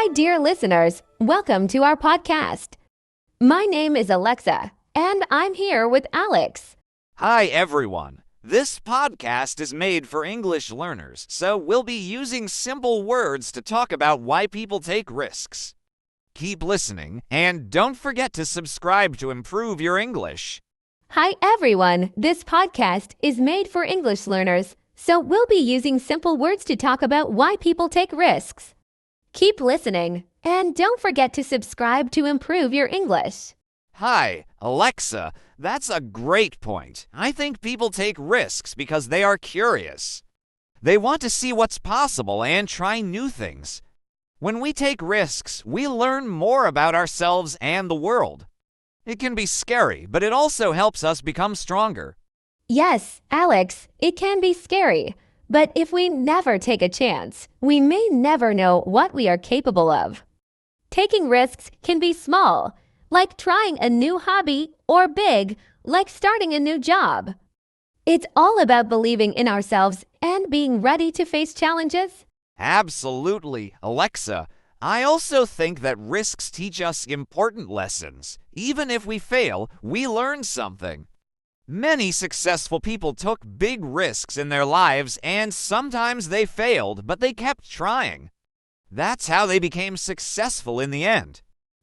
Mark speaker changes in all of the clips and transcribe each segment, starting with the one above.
Speaker 1: Hi, dear listeners. Welcome to our podcast. My name is Alexa, and I'm here with Alex.
Speaker 2: Hi, everyone. This podcast is made for English learners, so we'll be using simple words to talk about why people take risks. Keep listening, and don't forget to subscribe to improve your English.
Speaker 1: Hi, everyone. This podcast is made for English learners, so we'll be using simple words to talk about why people take risks. Keep listening, and don't forget to subscribe to improve your English.
Speaker 2: Hi, Alexa. That's a great point. I think people take risks because they are curious. They want to see what's possible and try new things. When we take risks, we learn more about ourselves and the world. It can be scary, but it also helps us become stronger.
Speaker 1: Yes, Alex, it can be scary. But if we never take a chance, we may never know what we are capable of. Taking risks can be small, like trying a new hobby, or big, like starting a new job. It's all about believing in ourselves and being ready to face challenges.
Speaker 2: Absolutely, Alexa. I also think that risks teach us important lessons. Even if we fail, we learn something. Many successful people took big risks in their lives, and sometimes they failed, but they kept trying. That's how they became successful in the end.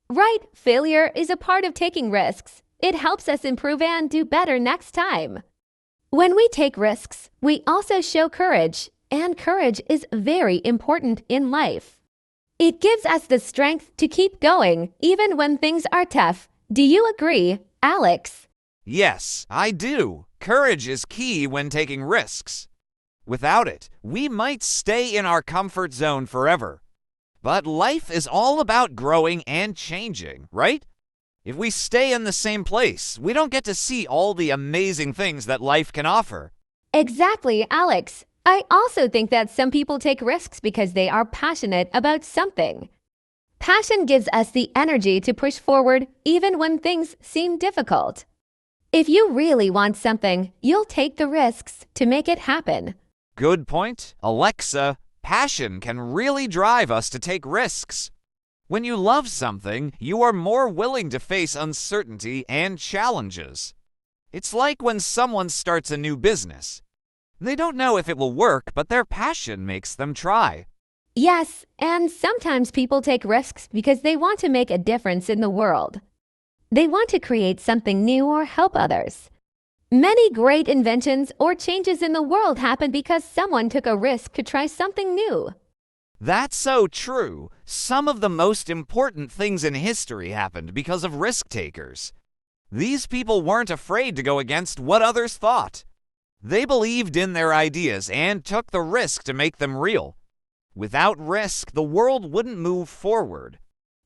Speaker 1: Right, failure is a part of taking risks. It helps us improve and do better next time. When we take risks, we also show courage, and courage is very important in life. It gives us the strength to keep going, even when things are tough. Do you agree, Alex?
Speaker 2: Yes, I do. Courage is key when taking risks. Without it, we might stay in our comfort zone forever. But life is all about growing and changing, right? If we stay in the same place, we don't get to see all the amazing things that life can offer.
Speaker 1: Exactly, Alex. I also think that some people take risks because they are passionate about something. Passion gives us the energy to push forward even when things seem difficult. If you really want something, you'll take the risks to make it happen.
Speaker 2: Good point, Alexa. Passion can really drive us to take risks. When you love something, you are more willing to face uncertainty and challenges. It's like when someone starts a new business. They don't know if it will work, but their passion makes them try.
Speaker 1: Yes, and sometimes people take risks because they want to make a difference in the world. They want to create something new or help others. Many great inventions or changes in the world happen because someone took a risk to try something new.
Speaker 2: That's so true. Some of the most important things in history happened because of risk takers. These people weren't afraid to go against what others thought. They believed in their ideas and took the risk to make them real. Without risk, the world wouldn't move forward.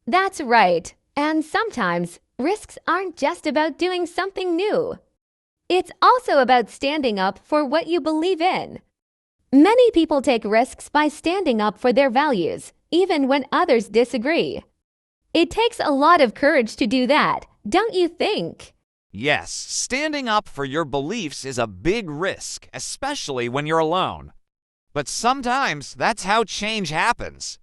Speaker 1: That's right. And sometimes, risks aren't just about doing something new. It's also about standing up for what you believe in. Many people take risks by standing up for their values, even when others disagree. It takes a lot of courage to do that, don't you think?
Speaker 2: Yes, standing up for your beliefs is a big risk, especially when you're alone. But sometimes that's how change happens.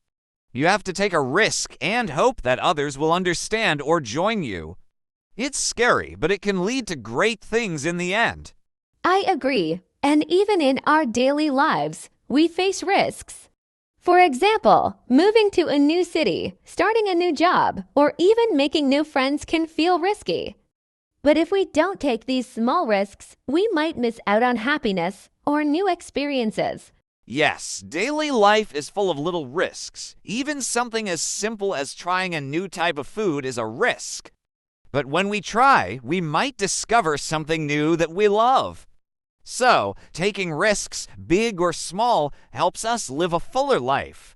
Speaker 2: You have to take a risk and hope that others will understand or join you. It's scary, but it can lead to great things in the end.
Speaker 1: I agree. And even in our daily lives, we face risks. For example, moving to a new city, starting a new job, or even making new friends can feel risky. But if we don't take these small risks, we might miss out on happiness or new experiences.
Speaker 2: Yes, daily life is full of little risks. Even something as simple as trying a new type of food is a risk. But when we try, we might discover something new that we love. So, taking risks, big or small, helps us live a fuller life.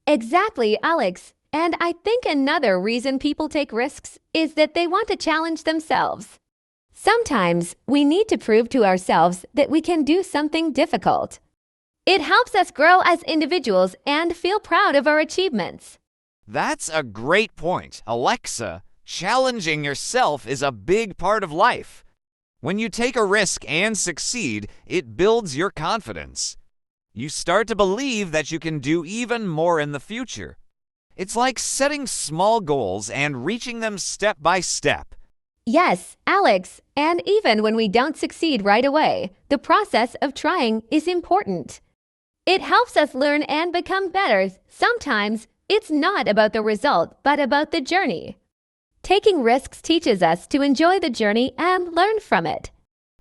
Speaker 1: Exactly, Alex. And I think another reason people take risks is that they want to challenge themselves. Sometimes we need to prove to ourselves that we can do something difficult. It helps us grow as individuals and feel proud of our achievements.
Speaker 2: That's a great point, Alexa. Challenging yourself is a big part of life. When you take a risk and succeed, it builds your confidence. You start to believe that you can do even more in the future. It's like setting small goals and reaching them step by step.
Speaker 1: Yes, Alex, and even when we don't succeed right away, the process of trying is important. It helps us learn and become better. Sometimes it's not about the result, but about the journey. Taking risks teaches us to enjoy the journey and learn from it.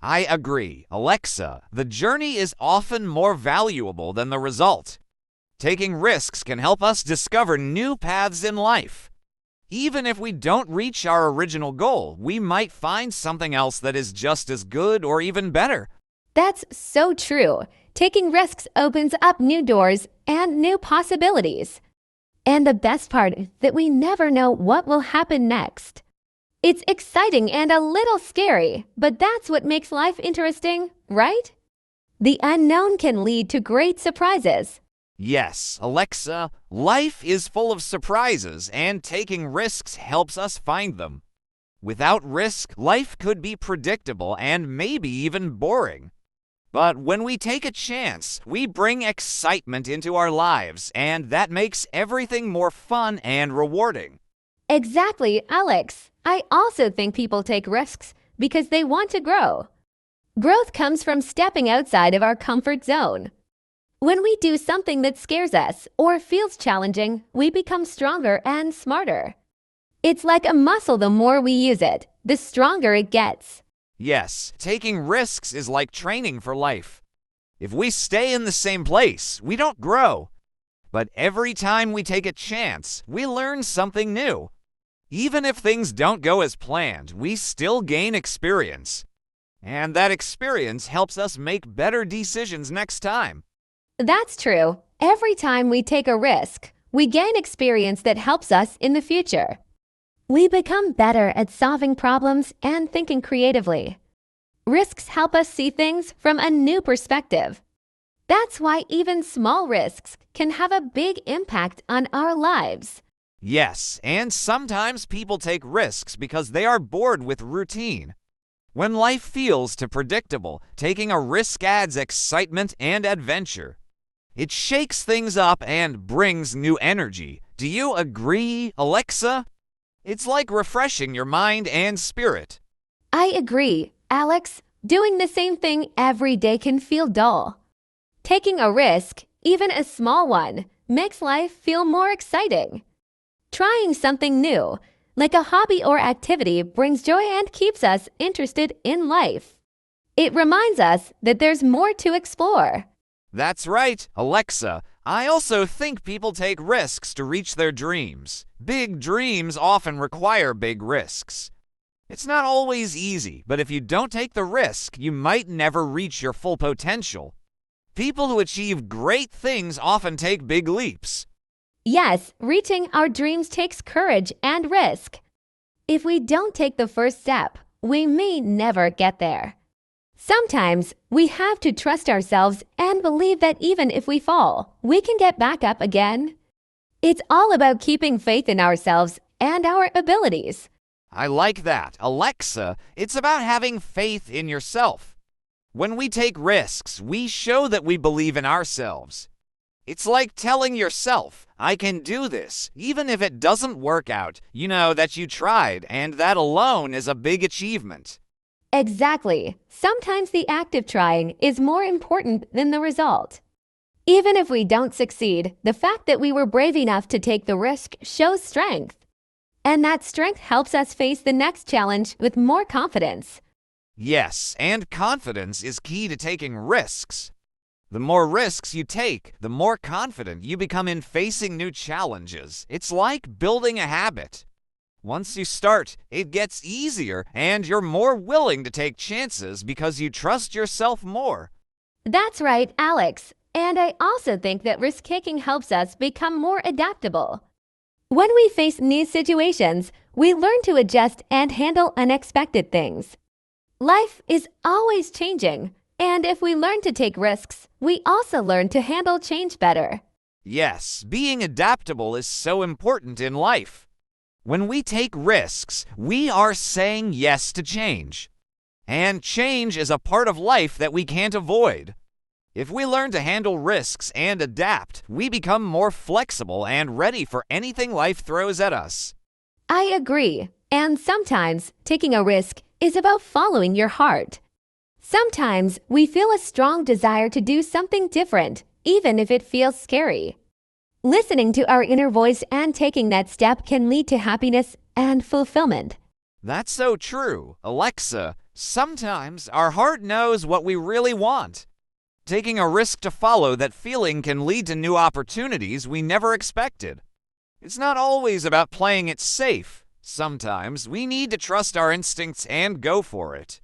Speaker 2: I agree, Alexa. The journey is often more valuable than the result. Taking risks can help us discover new paths in life. Even if we don't reach our original goal, we might find something else that is just as good or even better.
Speaker 1: That's so true. Taking risks opens up new doors and new possibilities. And the best part is that we never know what will happen next. It's exciting and a little scary, but that's what makes life interesting, right? The unknown can lead to great surprises.
Speaker 2: Yes, Alexa, life is full of surprises, and taking risks helps us find them. Without risk, life could be predictable and maybe even boring. But when we take a chance, we bring excitement into our lives, and that makes everything more fun and rewarding.
Speaker 1: Exactly, Alex. I also think people take risks because they want to grow. Growth comes from stepping outside of our comfort zone. When we do something that scares us or feels challenging, we become stronger and smarter. It's like a muscle. The more we use it, the stronger it gets.
Speaker 2: Yes, taking risks is like training for life. If we stay in the same place, we don't grow. But every time we take a chance, we learn something new. Even if things don't go as planned, we still gain experience. And that experience helps us make better decisions next time.
Speaker 1: That's true. Every time we take a risk, we gain experience that helps us in the future. We become better at solving problems and thinking creatively. Risks help us see things from a new perspective. That's why even small risks can have a big impact on our lives.
Speaker 2: Yes, and sometimes people take risks because they are bored with routine. When life feels too predictable, taking a risk adds excitement and adventure. It shakes things up and brings new energy. Do you agree, Alexa? It's like refreshing your mind and spirit.
Speaker 1: I agree, Alex. Doing the same thing every day can feel dull. Taking a risk, even a small one, makes life feel more exciting. Trying something new, like a hobby or activity, brings joy and keeps us interested in life. It reminds us that there's more to explore.
Speaker 2: That's right, Alexa. I also think people take risks to reach their dreams. Big dreams often require big risks. It's not always easy, but if you don't take the risk, you might never reach your full potential. People who achieve great things often take big leaps.
Speaker 1: Yes, reaching our dreams takes courage and risk. If we don't take the first step, we may never get there. Sometimes we have to trust ourselves and believe that even if we fall, we can get back up again. It's all about keeping faith in ourselves and our abilities.
Speaker 2: I like that. Alexa, it's about having faith in yourself. When we take risks, we show that we believe in ourselves. It's like telling yourself, I can do this, even if it doesn't work out. You know that you tried, and that alone is a big achievement.
Speaker 1: Exactly. Sometimes the act of trying is more important than the result. Even if we don't succeed, the fact that we were brave enough to take the risk shows strength. And that strength helps us face the next challenge with more confidence.
Speaker 2: Yes, and confidence is key to taking risks. The more risks you take, the more confident you become in facing new challenges. It's like building a habit. Once you start, it gets easier, and you're more willing to take chances because you trust yourself more.
Speaker 1: That's right, Alex. And I also think that risk-taking helps us become more adaptable. When we face new situations, we learn to adjust and handle unexpected things. Life is always changing, and if we learn to take risks, we also learn to handle change better.
Speaker 2: Yes, being adaptable is so important in life. When we take risks, we are saying yes to change. And change is a part of life that we can't avoid. If we learn to handle risks and adapt, we become more flexible and ready for anything life throws at us.
Speaker 1: I agree. And sometimes taking a risk is about following your heart. Sometimes we feel a strong desire to do something different, even if it feels scary. Listening to our inner voice and taking that step can lead to happiness and fulfillment.
Speaker 2: That's so true, Alexa. Sometimes our heart knows what we really want. Taking a risk to follow that feeling can lead to new opportunities we never expected. It's not always about playing it safe. Sometimes we need to trust our instincts and go for it.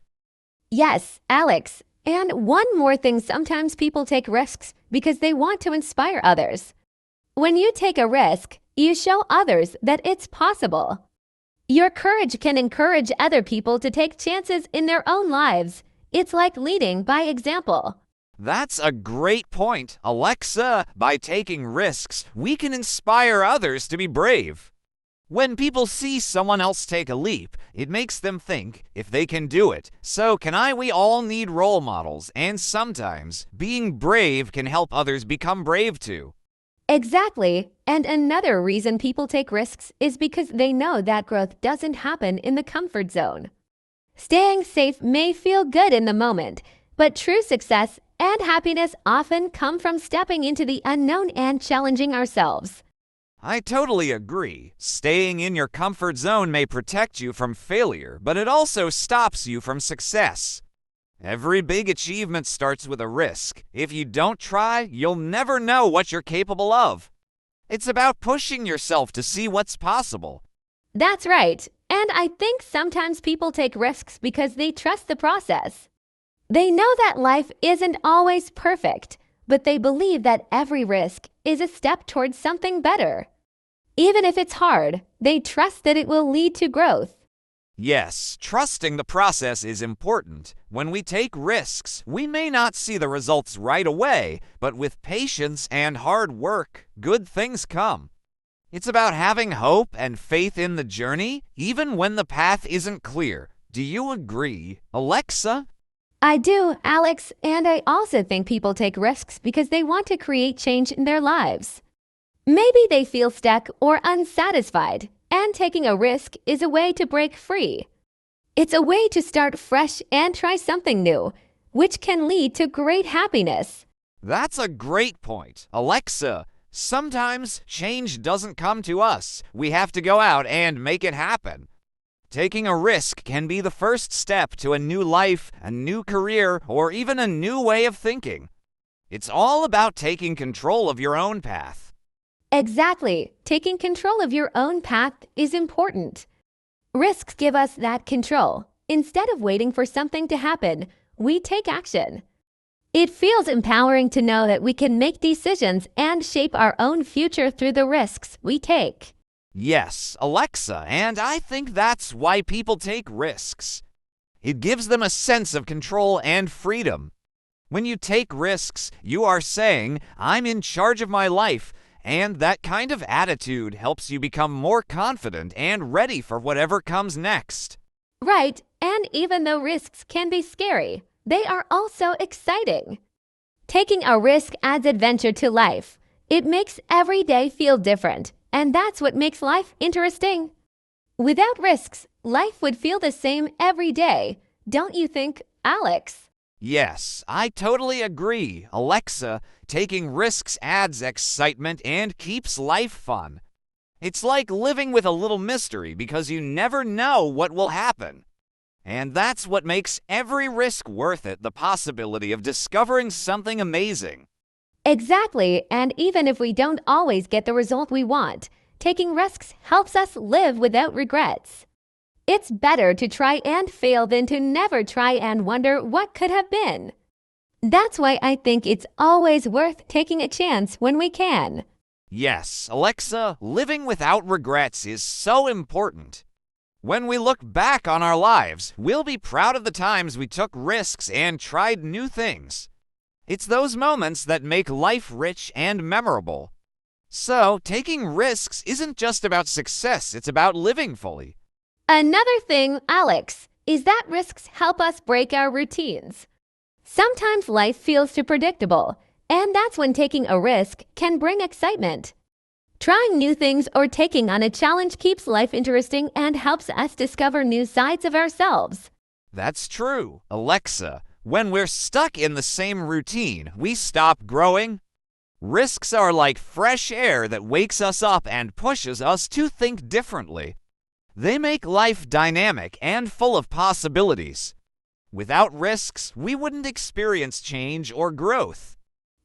Speaker 1: Yes, Alex. And one more thing, sometimes people take risks because they want to inspire others. When you take a risk, you show others that it's possible. Your courage can encourage other people to take chances in their own lives. It's like leading by example.
Speaker 2: That's a great point, Alexa. By taking risks, we can inspire others to be brave. When people see someone else take a leap, it makes them think if they can do it. So we all need role models, and sometimes being brave can help others become brave too.
Speaker 1: Exactly. And another reason people take risks is because they know that growth doesn't happen in the comfort zone. Staying safe may feel good in the moment, but true success and happiness often come from stepping into the unknown and challenging ourselves.
Speaker 2: I totally agree. Staying in your comfort zone may protect you from failure, but it also stops you from success. Every big achievement starts with a risk. If you don't try, you'll never know what you're capable of. It's about pushing yourself to see what's possible.
Speaker 1: That's right. And I think sometimes people take risks because they trust the process. They know that life isn't always perfect, but they believe that every risk is a step towards something better. Even if it's hard, they trust that it will lead to growth.
Speaker 2: Yes, trusting the process is important. When we take risks, we may not see the results right away, but with patience and hard work, good things come. It's about having hope and faith in the journey, even when the path isn't clear. Do you agree, Alexa?
Speaker 1: I do, Alex, and I also think people take risks because they want to create change in their lives. Maybe they feel stuck or unsatisfied, and taking a risk is a way to break free. It's a way to start fresh and try something new, which can lead to great happiness.
Speaker 2: That's a great point, Alexa. Sometimes change doesn't come to us. We have to go out and make it happen. Taking a risk can be the first step to a new life, a new career, or even a new way of thinking. It's all about taking control of your own path.
Speaker 1: Exactly. Taking control of your own path is important. Risks give us that control. Instead of waiting for something to happen, we take action. It feels empowering to know that we can make decisions and shape our own future through the risks we take.
Speaker 2: Yes, Alexa, and I think that's why people take risks. It gives them a sense of control and freedom. When you take risks, you are saying, I'm in charge of my life, and that kind of attitude helps you become more confident and ready for whatever comes next.
Speaker 1: Right, and even though risks can be scary, they are also exciting. Taking a risk adds adventure to life. It makes every day feel different, and that's what makes life interesting. Without risks, life would feel the same every day, don't you think, Alex?
Speaker 2: Yes, I totally agree, Alexa. Taking risks adds excitement and keeps life fun. It's like living with a little mystery because you never know what will happen. And that's what makes every risk worth it, the possibility of discovering something amazing.
Speaker 1: Exactly, and even if we don't always get the result we want, taking risks helps us live without regrets. It's better to try and fail than to never try and wonder what could have been. That's why I think it's always worth taking a chance when we can.
Speaker 2: Yes, Alexa, living without regrets is so important. When we look back on our lives, we'll be proud of the times we took risks and tried new things. It's those moments that make life rich and memorable. So, taking risks isn't just about success, it's about living fully.
Speaker 1: Another thing, Alex, is that risks help us break our routines. Sometimes life feels too predictable, and that's when taking a risk can bring excitement. Trying new things or taking on a challenge keeps life interesting and helps us discover new sides of ourselves.
Speaker 2: That's true, Alexa. When we're stuck in the same routine, we stop growing. Risks are like fresh air that wakes us up and pushes us to think differently. They make life dynamic and full of possibilities. Without risks, we wouldn't experience change or growth.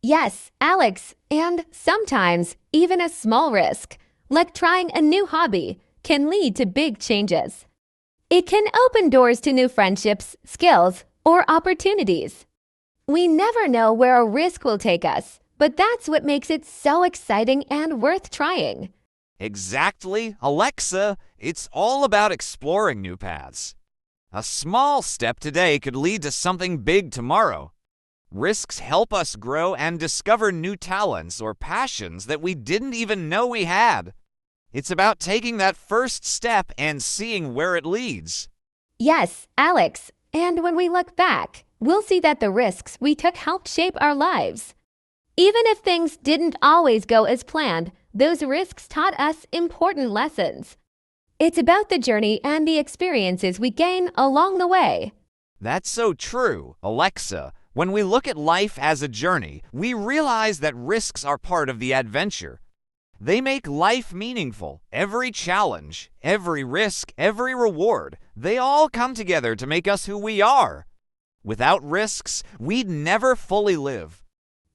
Speaker 1: Yes, Alex, and sometimes even a small risk, like trying a new hobby, can lead to big changes. It can open doors to new friendships, skills, or opportunities. We never know where a risk will take us, but that's what makes it so exciting and worth trying.
Speaker 2: Exactly, Alexa. It's all about exploring new paths. A small step today could lead to something big tomorrow. Risks help us grow and discover new talents or passions that we didn't even know we had. It's about taking that first step and seeing where it leads.
Speaker 1: Yes, Alex, and when we look back, we'll see that the risks we took helped shape our lives. Even if things didn't always go as planned, those risks taught us important lessons. It's about the journey and the experiences we gain along the way.
Speaker 2: That's so true, Alexa. When we look at life as a journey, we realize that risks are part of the adventure. They make life meaningful. Every challenge, every risk, every reward, they all come together to make us who we are. Without risks, we'd never fully live.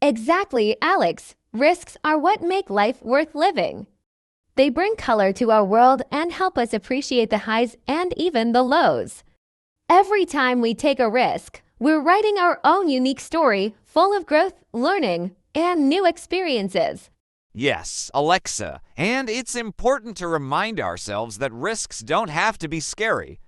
Speaker 1: Exactly, Alex. Risks are what make life worth living. They bring color to our world and help us appreciate the highs and even the lows. Every time we take a risk, we're writing our own unique story full of growth, learning, and new experiences.
Speaker 2: Yes, Alexa, and it's important to remind ourselves that risks don't have to be scary.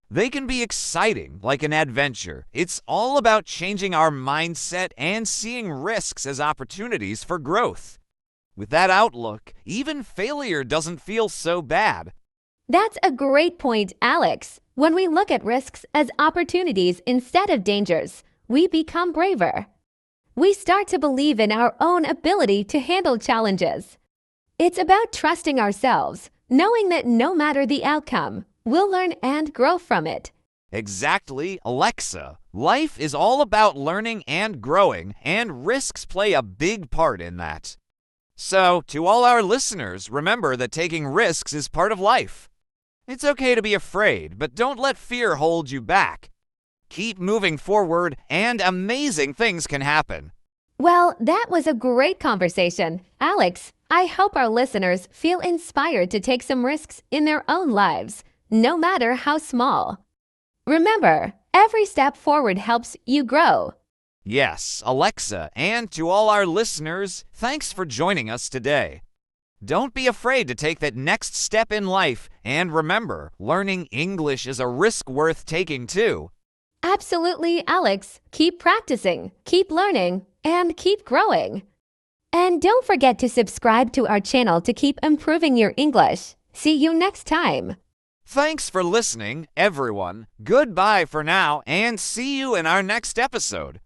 Speaker 2: They can be exciting, like an adventure. It's all about changing our mindset and seeing risks as opportunities for growth. With that outlook, even failure doesn't feel so bad.
Speaker 1: That's a great point, Alex. When we look at risks as opportunities instead of dangers, we become braver. We start to believe in our own ability to handle challenges. It's about trusting ourselves, knowing that no matter the outcome, we'll learn and grow from it.
Speaker 2: Exactly, Alexa. Life is all about learning and growing, and risks play a big part in that. So, to all our listeners, remember that taking risks is part of life. It's okay to be afraid, but don't let fear hold you back. Keep moving forward, and amazing things can happen.
Speaker 1: Well, that was a great conversation. Alex, I hope our listeners feel inspired to take some risks in their own lives, no matter how small. Remember, every step forward helps you grow.
Speaker 2: Yes, Alexa, and to all our listeners, thanks for joining us today. Don't be afraid to take that next step in life, and remember, learning English is a risk worth taking too.
Speaker 1: Absolutely, Alex. Keep practicing, keep learning, and keep growing. And don't forget to subscribe to our channel to keep improving your English. See you next time.
Speaker 2: Thanks for listening, everyone. Goodbye for now, and see you in our next episode.